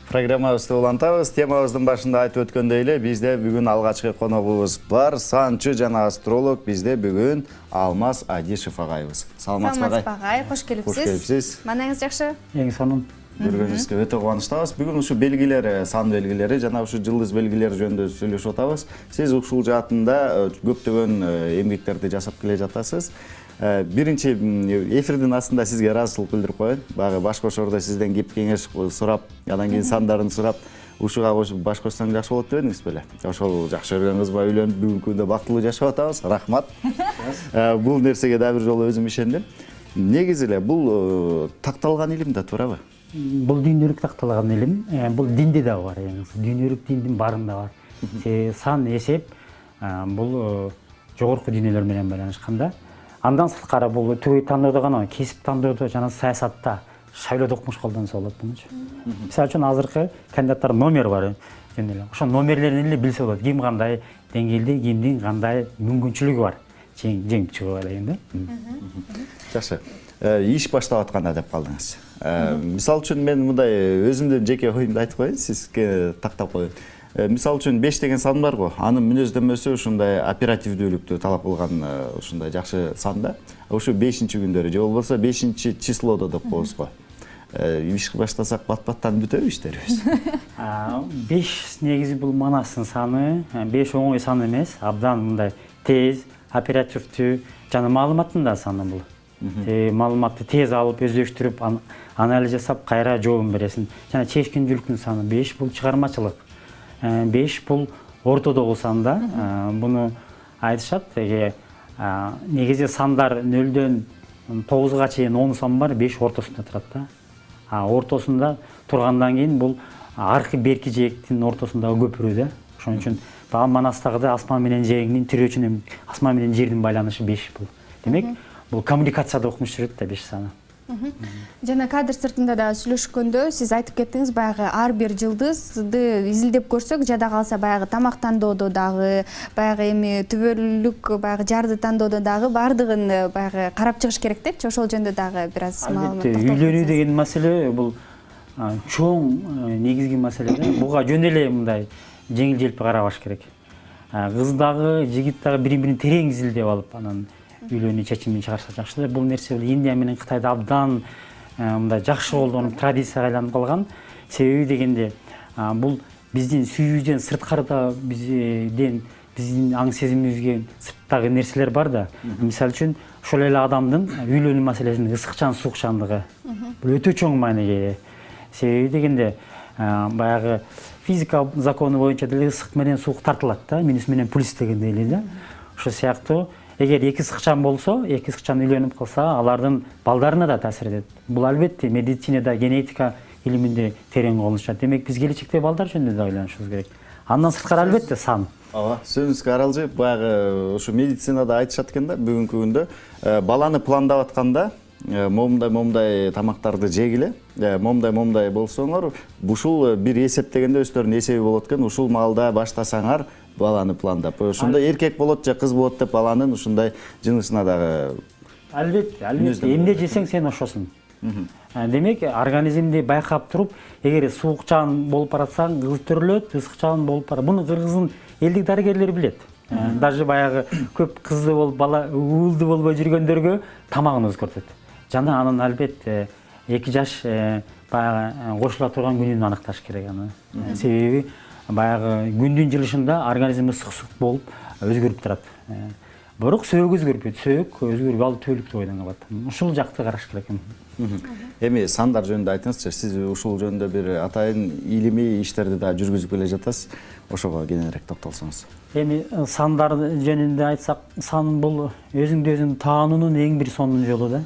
Программабызды улантабыз. Темабыздын башында айтып өткөндөй эле, бизде бүгүн алгачкы коногубуз бар. Санчы жана астролог бизде бүгүн Алмаз Адишев агайыбыз. Саламатсызбы агай? Агай, кош келипсиз. Кош келипсиз. Маанаңыз жакшы? Эң сонун. Көргөнүбүзгө өтө кубанычтабыз. Бүгүн ушу белгилер, сан белгилери жана ушу жылдыз белгилери жөнүндө сүйлөшүп атабыз. Сиз ушул жаатында көптөгөн эмгектерди жасап келе жатасыз. Биринчи эфирдин астында сизге ыраазычылык билдирип коеюн. Баягы баш кошордо сизден кеп кеңеш сурап, андан кийин сандарын сурап, ушуга кошуп баш кошсоң жакшы болот дебедиңиз беле? Ошол жакшы көргөн кызга үйлөнүп, бүгүнкү күндө бактылуу жашап атабыз. Рахмат. Бул нерсеге да бир жолу өзүм ишендим. Негизи эле бул такталган илим да, туурабы? Бул дүйнөлүк такталган илим. Бул динде да бар. Дүйнөлүк диндин баарында бар. Сан эсеп бул жогорку дүйнөлөр менен байланышканда. Андан сырткары бул түбөй тандоодо гана, кесип тандоодо жана саясатта шайлоодо окумуш колдонсо болот мунчу. Мисалы үчүн азыркы кандидаттар номер бар. Ошо номерлерин эле билсе болот. Ким кандай деңгээлде, кимдин кандай мүмкүнчүлүгү бар. Жеңип чыгуу деген да. Жакшы. Иш баштап атканда деп калдыңыз. Мисалы үчүн мен мындай өзүмдүн жеке оюмду айтып коеюн, сизге тактап коеюн. Мисалы үчүн 5 деген сан бар го. Анын мүнөздөмөсү ушундай оперативдүүлүктү талап кылган ушундай жакшы сан да. Ушу 5-күндөрү же болбосо 5-числодо деп коебуз го. Иш баштасак бат-баттан бүтөбү иштерибиз? 5 негизи бул манастын саны, 5 оңой сан эмес, абдан мындай тез, оперативдүү жана маалыматтын да саны бул. Маалыматты тез алып, өздөштүрүп, анализ жасап, кайра жообун бересиң. Жана чечкинчиликтин саны 5 бул чыгармачылык. 5 бул ортодогу сан да. Буну айтышат, негизи сандар 0-дөн 9га чейин 10 сан бар, 5 ортосунда турат да. Ортосунда тургандан кийин бул аркы берки жээктин ортосундагы көпүрө да. Ошон үчүн манастагыда асман менен жээңдин тирөөчүнүн асман менен жердин байланышы 5 бул. Демек, бул коммуникацияда окумуш жүрөт да 5 саны. Жана кадр сыртында да сүйлөшкөндө сиз айтып кеттиңиз, баягы ар бир жылдызды изилдеп көрсөк, жада калса баягы тамак тандоодо дагы, баягы эми түбөлүк баягы жарды тандоодо дагы баардыгын баягы карап чыгыш керек депчи, ошол жөнүндө дагы бир аз маалымат. Албетте, үйлөнүү деген маселе бул чоң негизги маселе да. Буга жөн эле мындай жеңил-желпи карабаш керек. Кыз дагы, жигит дагы бири-бирин терең изилдеп алып, анан үйлөнүү чечимин чыгарса жакшы. Бул нерсе Индия менен Кытайда абдан мындай жакшы колдонуп, традицияга айланып калган. Себеби дегенде бул биздин сүйүүбүздөн сырткарыда биздин аң сезимибизге сырттагы нерселер бар да. Мисалы үчүн ошол эле адамдын үйлөнүү маселесинин ысыкчан, суукчандыгы бул өтө чоң мааниге ээ. Себеби дегенде баягы физика закону боюнча деле ысык менен суук тартылат да, минус менен плюс дегендей эле да. Ошол сыяктуу эгер эки ысыкчан болсо, эки ысыкчан үйлөнүп калса, алардын балдарына да таасир этет. Бул албетте медицинада, генетика илиминде терең колдонушат. Демек, биз келечекте балдар жөнүндө да ойлонушубуз керек. Андан сырткары албетте сан. Ооба, сөзүңүзгө аралжы. Баягы ушу медицинада айтышат экен да, бүгүнкү күндө баланы пландап атканда момдай тамактарды жегиле, момдай болсоңор, ушул бир эсептегенде өздөрүнүн эсеби болот экен, ушул маалда баштасаңар баланы пландап. Ошондо эркек болот же кыз болот деп баланын ушундай жынысына дагы албетте, эмне жесең сен ошосуң. Демек, организмди байкап туруп, эгер суукчан болуп баратсаң, кыз төрөлөт, ысыкчан болуп барат. Буну Кыргыздын элдик дарыгерлери билет. Даже баягы көп кызды болуп, бала уулду болбой жүргөндөргө тамагын өзгөртөт. Жана анын албетте 2 жаш баягы кошула турган күнүн аныкташ керек аны. Себеби баягы күндүн жылышында организм ысык болуп өзгөрүп турат. Бирок сөөгү өзгөрбөйт. Сөök өзгөрүп ал түбөлүктүү бойдон калат. Ушул жакты караш керек. Эми сандар жөнүндө айтыңызчы, сиз ушул жөнүндө бир атайын илимий иштерди да жүргүзүп келе жатасыз. Ошого кененирээк токтолсоңуз. Эми сандар жөнүндө айтсак, сан бул өзүңдү өзүң таануунун эң бир сонун жолу да.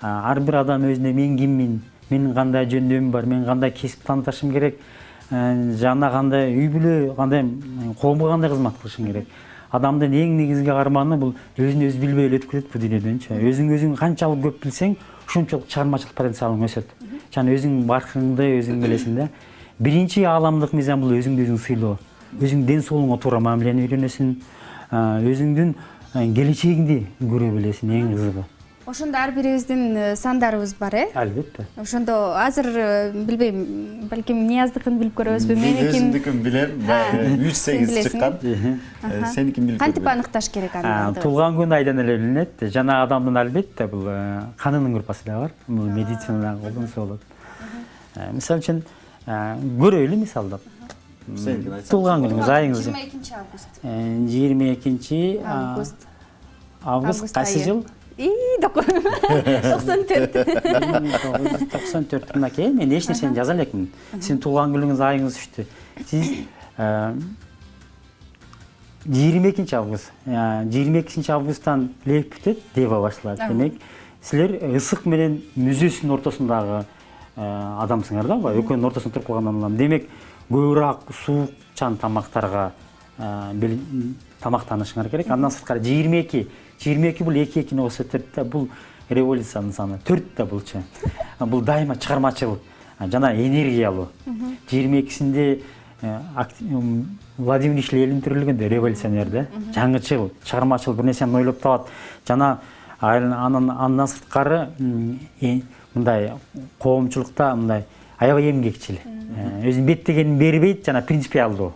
Ар бир адам өзүнө мен киммин, менин кандай жөндөмүм бар, мен кандай кесип тандашым керек, жана кандай үй бүлө, кандай коомго кандай кызмат кылышым керек. Адамдын эң негизги карманы бул өзүн өзү билбей эле өтүп кетет бу дүйнөдөнчү. Өзүң канчалык көп билсең, ушунчалык чыгармачылык потенциалың өсөт. Жана өзүң баркыңды өзүң билесиң да. Биринчи ааламдык мыйзам бул өзүңдү өзүң сыйлоо. Өзүң ден соолугуңа туура мамилени үйрөнөсүң, өзүңдүн келечегиңди көрө билесиң, эң кызыгы. Ошондо ар бирибиздин сандарыбыз бар, Албетте. Ошондо азыр билбейм, балким Нияздыкын билип көрөбүзбү, Мен меникин өзүмдүкүн билем, баягы 3-8 чыккан. Сеникин билип кантип аныкташ керек аны? Туулган күн айдан эле билинет. Жана адамдын албетте бул канынын группасы да бар. Бул медицинада колдонсо болот. Мисалы үчүн көрөлү мисалдап. Сеникин айтсаң. Туулган күнүңүз, айыңыз 22 август. 22 август кайсы жыл? 94. 1994 мынакей, мен эч нерсени жаза элекмин. Сиздин туулган күнүңүз, айыңыз түштү. Сиз 22 август. 22 августтан лек бүтөт, дева башталат. Демек, силер ысык менен мүзөсүнүн ортосундагы адамсыңар да, экөөнүн ортосунда туруп калгандан улам. Демек, көбүрөөк суукчан тамактарга тамактанышыңар керек. Андан сырткары 22 бул 2-2-ни көрсөтөт да, бул революциянын саны. 4 да булчу. Бул дайыма чыгармачыл жана энергиялуу. 22-синде Владимир Ильич Ленин төрөлгөндө революционер да, жаңычыл, чыгармачыл бир нерсени ойлоп табат. Жана андан сырткары мындай коомчулукта мындай аябай эмгекчил. Өзүнүн беттегенин бербейт, жана принципиалдуу.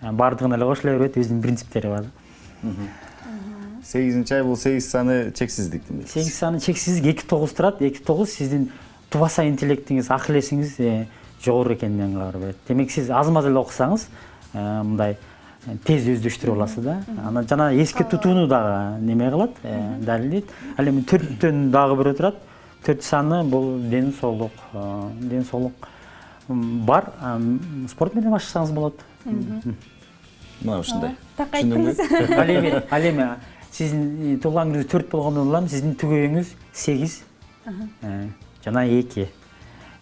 Бардыгына эле кошула берет, өзүнүн принциптери бар. 8 ай бул 8 саны чексиздиктин. 8 саны чексиздик 2-9 турат. 2-9 сиздин тубаса интеллектиңиз, акыл эсиңиз жогору экендигин кабар берет. Демек сиз аз-маз эле окусаңыз, мындай тез өздөштүрө аласыз да. Анан жана эске тутууну дагы неме кылат, далилдейт. Ал эми 4төн дагы бирөө турат. 4 саны бул ден соолук бар. Спорт менен баштасаңыз болот. Мына ушундай. Так айттыңыз. Ал эми сиздин туулган күнүңүз 4 болгондон улам сиздин түгөйүңүз 8 жана 2.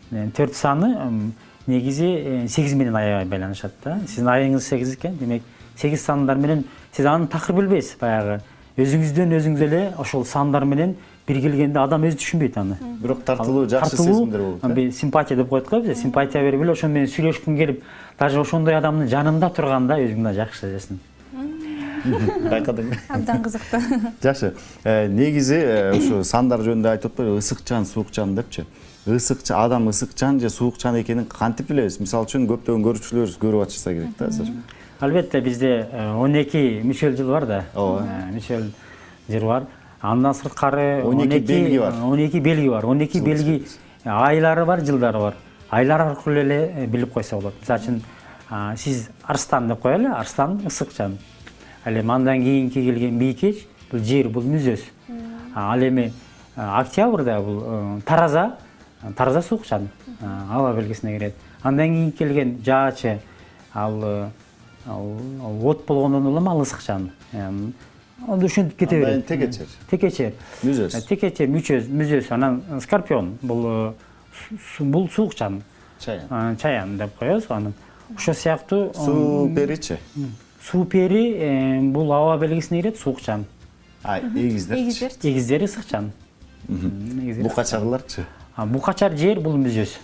4 саны негизи 8 менен аябай байланышат да. Сиздин айыңыз 8 экен, демек 8 сандар менен сиз аны такыр билбейсиз. Баягы өзүңүздөн өзүңүз эле ошол сандар менен бир келгенде адам өзү түшүнбөйт аны. Бирок тартылуу жакшы сезимдер болот. Симпатия деп коет го биз. Симпатия берип эле ошон менен сүйлөшкүң келип, даже ошондой адамдын жанында турганда өзүңдү жакшы сезесиң. Байкадың. Абдан кызыктуу. Жакшы. Негизи ушу сандар жөнүндө айтып атпайбы, ысыкчан, суукчан депчи. Адам ысыкчан же суукчан экенин кантип билебиз? Мисалы үчүн көптөгөн көрүүчүлөрүбүз көрүп атышса керек да азыр. Албетте бизде 12 Мишель жыл бар да. Мишель жыл бар. Андан сырткары 12 белги бар. 12 белги бар. 12 белги айлары бар, жылдары бар. Айлар аркылуу эле билип койсо болот. Мисалы үчүн сиз арстан деп коелу, арстан ысыкчан. Ал эми андан кийинки келген бийкеч, бул жер, бул мүзөс. Ал эми октябрда бул тараза суукчан, аба белгисине кирет. Андан кийин келген жаачы, ал от болгондон улам ал ысыкчан. Онда ушинтип кете берет. Текечер. Мүзөс, анан скорпион, бул суукчан. Чаян деп коебуз аны. Ошо сыяктуу суу перичи. Суу пери бул аба белгисине кирет, суукчан. Эгиздери ысыкчан. Букачарларчы? Букачар жер бул мүзөс.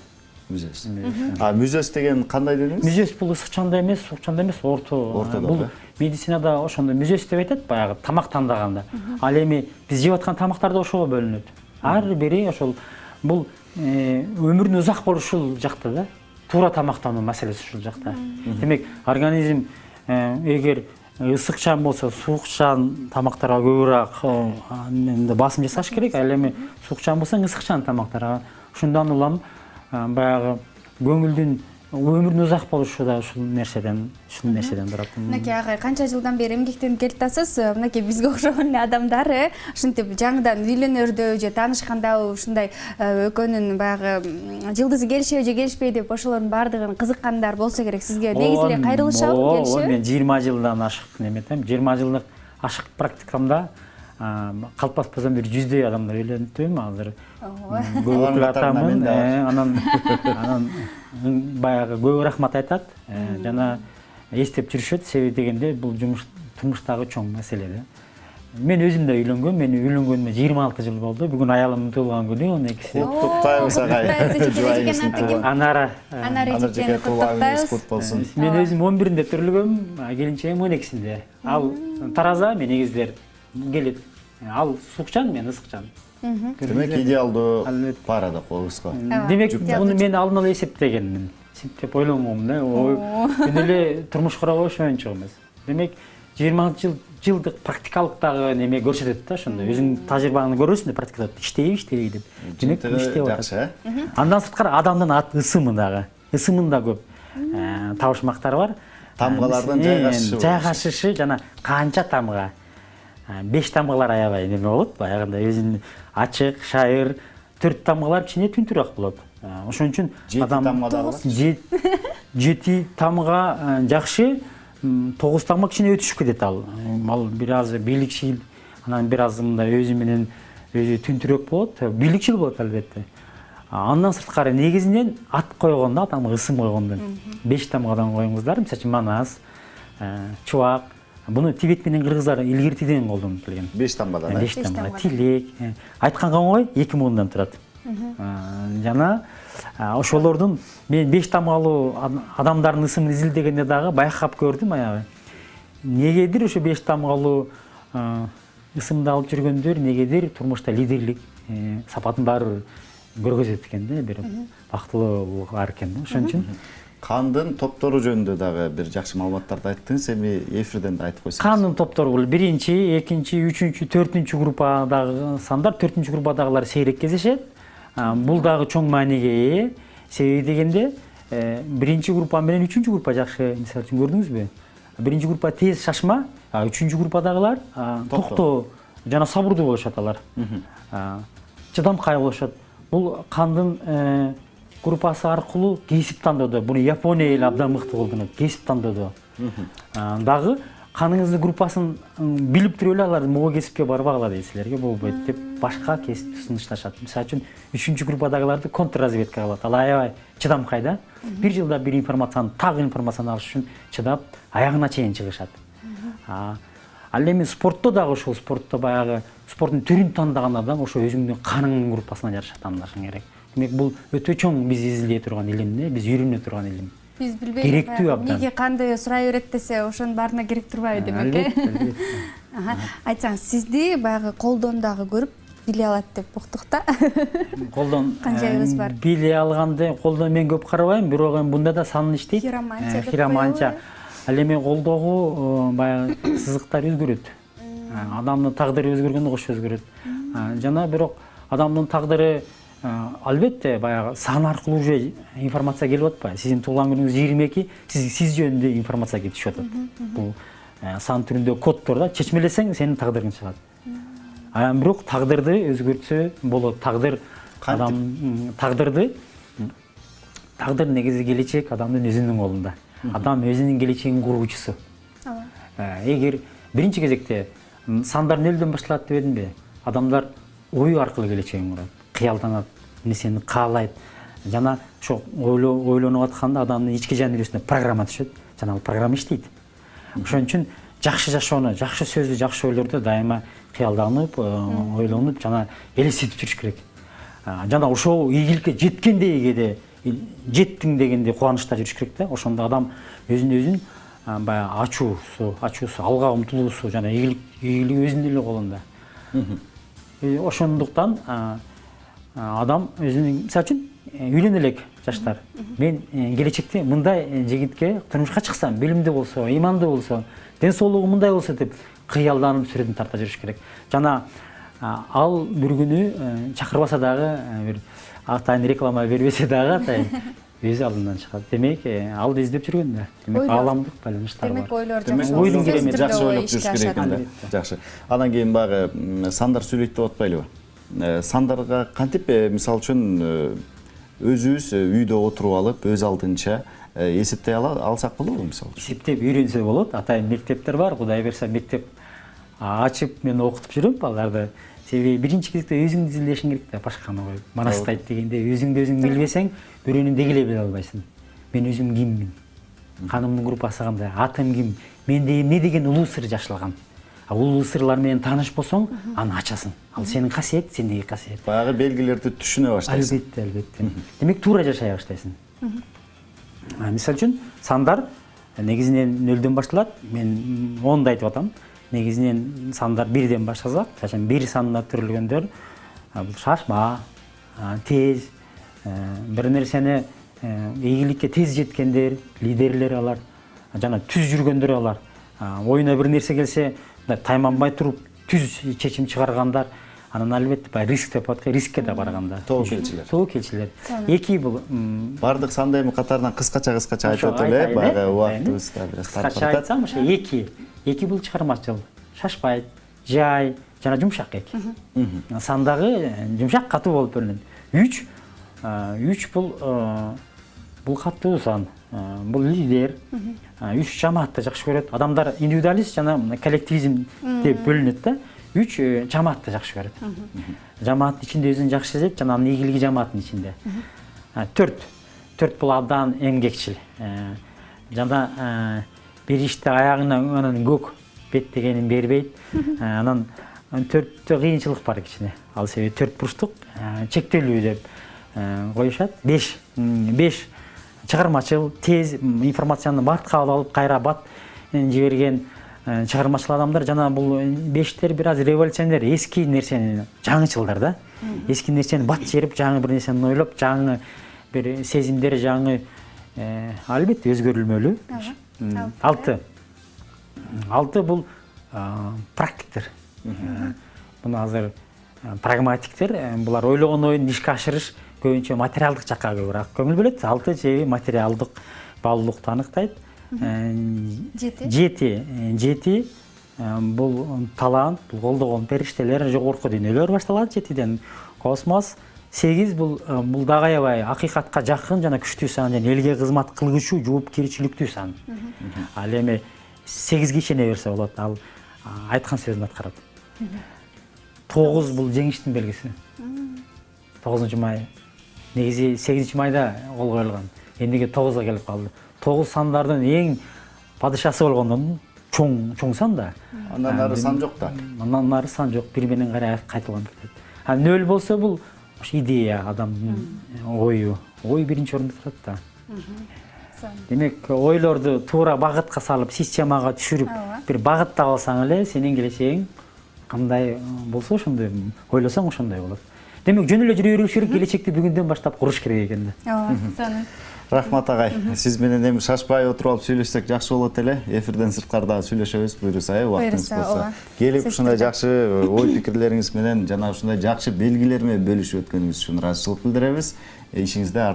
Мүзөс деген кандай дедиңиз? Мүзөс бул ысыкчан да эмес, суукчан да эмес, орто. Бул медицинада ошондо мүзөс деп айтат, баягы тамак тандаганда. Ал эми биз жеп аткан тамактар да ошого бөлүнөт. Ар бири ошол бул өмүрүнүн узак болушу ушул жакта да. Туура тамактануу маселеси ушул жакта. Демек, организм эгер ысыкчан болсо, суукчан тамактарга көбүрөөк басым жасаш керек. Ал эми суукчан болсо, ысыкчан тамактарга. Ушундан улам баягы көңүлдүн өмүрүнүн узак болушу да ушул нерседен турат. Мынакей агай канча жылдан бери эмгектенип келатасыз? Мынакей бизге окшогон эле адамдар ушинтип жаңыдан үйлөнөрдө же таанышканда ушундай экөөнүн баягы жылдызы келишеби же келишпейби деп ошолордун баардыгын кызыккандар болсо керек. Сизге негизи эле кайрылышабы, келишеби? Мен 20 жылдан ашык неметем. 20 жылдык ашык практикамда калтпаспасам бир 100дөй адамдар үйлөнүптүм азыр. Көп атамын, анан баягы көп рахмат айтат, жана эстеп жүрүшөт. Себеби дегенде бул жумуштагы чоң маселе да. Мен өзүм да үйлөнгөм, мен үйлөнгөнүмө 26 жыл болду. Бүгүн аялымдын туулган күнү, 12-си. Куттуктайбыз агай. Анара жекени куттуктайбыз. Кут болсун. Мен өзүм 11-inde төрөлгөм, келинчегим 12-синде. Ал тараза мен эгиздер келет. Ал суукчан, мен ысыкчан. Демек идеалдуу Албетте. пара да коебузго. Демек Жуп- муну мен алдын ала эсептегенмин. Синтип ойлонгонмун да. Күнү эле турмуш курабы ошончо эмес. Демек 20 жылдык практикалык дагы неме көрсөтөт да ошондо. Өзүң тажрыйбаңды көрөсүң да практикада иштейби деп. Демек иштеп атат. Жакшы, Андан сырткары адамдын ысымы дагы. Ысымында көп табышмактар бар. Тамгалардын жайгашышы. Жайгашышы жана канча тамга. 5 тамгалар аябай неме болот. Баягында өзүнүн ачык, шайыр, 4 тамгалар кичине түнтүрөөк болот. Ошон үчүн 7 тамга дагы бар. 7 тамга жакшы, 9 тамга кичине өтүшүп кетет ал. Ал бир аз бийликчил, анан бир аз мындай өзү менен өзү түнтүрөөк болот. Бийликчил болот албетте. Андан сырткары негизинен ат койгондо, адамга ысым койгондо 5 тамгадан коюңуздар. Мисалы Манас, Чубак. Буну Тибет менен кыргыздар илгертиден колдонуп келген. 5 тамгадан. 5 тамга. Тилек. Айтканга оңой 2 муундан турат. Жана ошолордун мен 5 тамгалуу адамдардын ысымын изилдегенде дагы байкап көрдүм аябай. Негедир ошо 5 тамгалуу ысымды алып жүргөндөр негедир турмушта лидерлик сапатын баары көргөзөт экен да, бир бактылуу бар экен да. Ошон үчүн Кандын топтору жөнүндө дагы бир жакшы маалыматтарды айттыңыз, эми эфирден да айтып койсоңуз. кандын топтору бул 1-чи, 2-чи, 3-чү, 4-чү группадагы сандар, 4-чү группадагылар сейрек кездешет. Бул дагы чоң мааниге ээ. Себеби дегенде 1-чи группа менен 3-чү группа жакшы, мисалы үчүн көрдүңүзбү? 1-чи группа тез шашма, 3-чү группадагылар токтоо жана сабырдуу болушат алар. Чыдамкай болушат. Бул кандын группасы аркылуу кесип тандоодо, буну Япония эл абдан мыкты колдонот, кесип тандоодо. Дагы каныңыздын группасын билип туруп эле алар могу кесипке барбагыла дейт, силерге болбойт деп башка кесипти сунушташат. Мисалы үчүн 3-чү группадагыларды контрразведка кылат. Ал аябай чыдамкай да. Бир жылда бир информацияны, так информацияны алыш үчүн чыдап, аягына чейин чыгышат. Ал эми спортто дагы ошол спортто баягы спорттун түрүн тандаган адам ошо өзүңдүн каныңдын группасына жараша тандашың керек. Демек бул өтө чоң биз изилдей турган илим, биз үйрөнө турган илим. Биз билбейбиз. Керектүү абдан. Неге канды сурай берет десе, ошонун баарына керек турбайбы демек. Айтсаңыз, сизди баягы колдон дагы көрүп биле алат деп уктук да. Колдон Канчайыңыз бар? биле алганды колдон мен көп карабайм, бирок эми бунда да сан иштейт. Хироманча. Ал эми колдогу баягы сызыктар өзгөрөт. Адамдын тагдыры өзгөргөндө кошо өзгөрөт. Жана бирок адамдын тагдыры албетте баягы сан аркылуу уже информация келип атпайбы? Сиздин туулган күнүңүз 22, сиз жөнүндө информация келип түшүп атат. Бул сан түрүндө коддор да, чечмелесең сенин тагдырың чыгат. Бирок тагдырды өзгөртсө болот. Тагдыр адам тагдыр негизи келечек адамдын өзүнүн колунда. Адам өзүнүн келечегин куруучусу. Эгер биринчи кезекте сандар нөлдөн башталат дебедимби? Адамдар ою аркылуу келечегин курат, кыялданат, нерсени каалайт. Жана ошо ойлонуп атканда адамдын ички жан дүйнөсүнө программа түшөт, жана ал программа иштейт. Ошон үчүн жакшы жашоону, жакшы сөздү, жакшы ойлорду дайыма кыялданып, ойлонуп жана элестетип жүрүш керек. Жана ошол ийгиликке жеткендей кээде жеттиң дегенде кубанычта жүрүш керек да. Ошондо адам өзүн баягы ачуусу, алга умтулуусу жана ийгилиги өзүнүн эле колунда. Ошондуктан адам өзүнүн, мисалы үчүн үйлөнө элек жаштар. Мен келечекте мындай жигитке турмушка чыксам, билимдүү болсо, ыймандуу болсо, ден соолугу мындай болсо деп кыялданып сүрөтүн тарта жүрүш керек. Жана ал бир күнү чакырбаса дагы, бир атайын реклама бербесе дагы атайын өз алдынан чыгат. Демек, ал издеп жүргөн да. Демек, ааламдык байланыштар бар. Демек, ойлор Демек, жакшы ойлоп жүрүш керек экен да. Жакшы. Анан кийин багы сандар сүйлөйт деп атпайлыбы? Сандарга кантип, мисалы үчүн өзүбүз үйдө отуруп алып, өз алдынча эсептей алсак болобу мисалы? Эсептеп үйрөнсө болот. Атайын мектептер бар. Кудай берсе мектеп ачып мен окутуп жүрөм балдарды. Себеби биринчи кезекте өзүңдү изилдешиң керек да, башканы коюп. Манаста айт дегенде өзүңдү өзүң билбесең, бирөөнү дегеле биле албайсың. Мен өзүм киммин? Канымдын группасы кандай? Атым ким? Менде эмне деген улуу сыр жашылган? Улуу сырлар менен тааныш болсоң, аны ачасың. Ал сенин касиет, сендеги касиет. Баягы белгилерди түшүнө баштайсың. Албетте. Демек, туура жашай баштайсың. Мисалы үчүн, сандар негизинен 0дөн башталат. Мен 10ду айтып атам. Негизинен сандар 1ден башталсак, жашан 1 санына түрүлгөндөр бул шашма, тез, бир нерсени ийгиликке тез жеткендер, лидерлер алар, жана түз жүргөндөр алар. Оюна бир нерсе келсе, тайманбай туруп түз чечим чыгаргандар, анан албетте баягы риск деп атат, рискке да баргандар. Тобокелчилер. Эки бул бардык санды эми катарынан кыскача айтып өтөлү, баягы убактыбыз да бир аз таркап кыскача атат. айтсам, ошо эки бул чыгармачыл. Шашпайт, жай, жана жумшак эки. Сандагы жумшак катуу болуп көрүнөт. 3 бул катуу сан. Бул лидер. 3 жамаатты жакшы көрөт. Адамдар индивидуалист жана коллективизм деп бөлүнөт да. 3 жамаатты жакшы көрөт. Жамааттын ичинде өзүн жакшы сезет, жана анын ийгилиги жамааттын ичинде. 4 бул абдан эмгекчил. Жана бир иште аягынан анан көк беттегенин бербейт. Анан 4тө кыйынчылык бар кичине. Ал себеби 4 бурчтук чектелүү деп коюшат. 5 чыгармачыл, тез информацияны бат кабыл алып, кайра бат жиберген чыгармачыл адамдар. Жана бул 5тер бир аз революционер, эски нерсени, жаңычылдар да. Эски нерсени бат жерип, жаңы бир нерсени ойлоп, жаңы бир сезимдер, жаңы албетте өзгөрүлмөлүү. 6 бул практиктер. Буну азыр прагматиктер, булар ойлогон оюн ишке ашырыш көбүнчө материалдык жакка көбүрөөк көңүл бөлөт. 6 себеби материалдык баалуулукту аныктайт. 7 бул талант, бул колдогон периштелер, жогорку дүйнөлөр башталат 7ден. Космос. 8 бул дагы аябай акыйкатка жакын жана күчтүү сан, жана элге кызмат кылгычуу, жоопкерчиликтүү сан. Ал эми 8ге ишене берсе болот. Ал айткан сөзүн аткарат. 9 бул жеңиштин белгиси. 9-май. Негизи 8-майда кол коюлган. Эмнеге 9га келип калды? 9 сандардын эң падышасы болгондон чоң сан да. Андан ары сан жок да. Андан ары сан жок, бир менен карай кайтылган. 0 болсо бул идея, адамдын ою биринчи орунда турат да. Демек, ойлорду туура багытка салып, системага түшүрүп, бир багытта алсаң эле, сенин келечегиң кандай болсо ошондой, ойлосоң ошондой болот. Демек, жөн эле жүрө бериш керек, келечекти бүгүндөн баштап куруш керек экен да. Рахмат агай. Сиз менен эми шашпай отуруп алып сүйлөшсөк жакшы болот эле. Эфирден сырткары дагы сүйлөшөбүз, буюрса, убактыңыз болсо. Келип ушундай жакшы ой пикирлериңиз менен жана ушундай жакшы белгилер менен бөлүшүп өткөнүңүз үчүн ыраазычылык билдиребиз. Ишиңизде